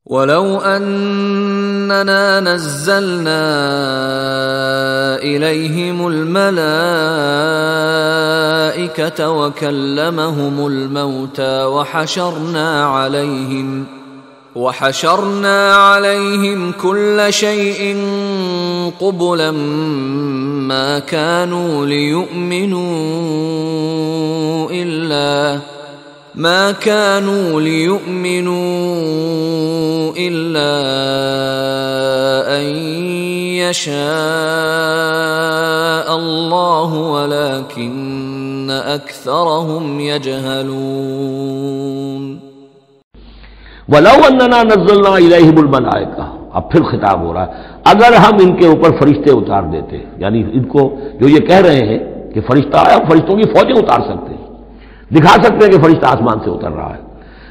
वलौ अन्नना नज़्ज़लना इलैहिमुल मलाइकता व कल्लमहुमुल मौता वहशरना अलैहिम कुल्ल शैइन क़ुबुलन मा कानू लियुमिनू इल्ला अन यशाअ अल्लाहु वलाकिन्न अक्सरहुम यजहलून। वलौ अन्नना नज़्ज़लना इलैहिमुल मलाइका, अब फिर खिताब हो रहा है, अगर हम इनके ऊपर फरिश्ते उतार देते, यानी इनको जो ये कह रहे हैं कि फरिश्ता आया, फरिश्तों की फौजें उतार सकते हैं, दिखा सकते हैं कि फरिश्ता आसमान से उतर रहा है।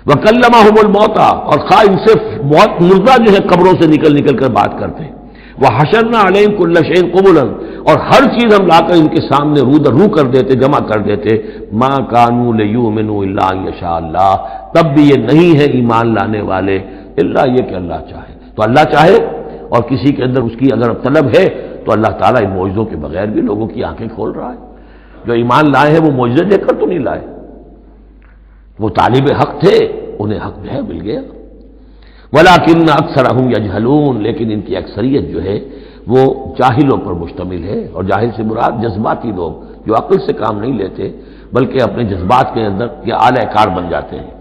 वह कल्लमहुमुल मौता, और खा इनसे मौत मुर्दा जो है कब्रों से निकल निकल कर बात करते हैं। वह हशरना अलैहिम कुल्ल शैइन क़ुबुलन, और हर चीज हम लाकर इनके सामने रू कर देते, जमा कर देते। मा कानू लियुमिनू इल्ला अन यशा अल्लाह, तब भी ये नहीं है ईमान लाने वाले इल्ला ये कि अल्लाह चाहे। तो अल्लाह चाहे और किसी के अंदर उसकी अगर तलब है तो अल्लाह ताला इन मौजज़ों के बगैर भी लोगों की आंखें खोल रहा है। जो ईमान लाए हैं वो मौजज़े देखकर तो नहीं लाए, वो तालिब हक थे, उन्हें हक जो है मिल गया। वलाकिन्न अक्सरहुम यजहलून, लेकिन इनकी अक्सरियत जो है वो जाहिलों पर मुश्तमिल है। और जाहिल से मुराद जज्बाती लोग जो अक्ल से काम नहीं लेते बल्कि अपने जज्बात के अंदर ये आला कार बन जाते हैं।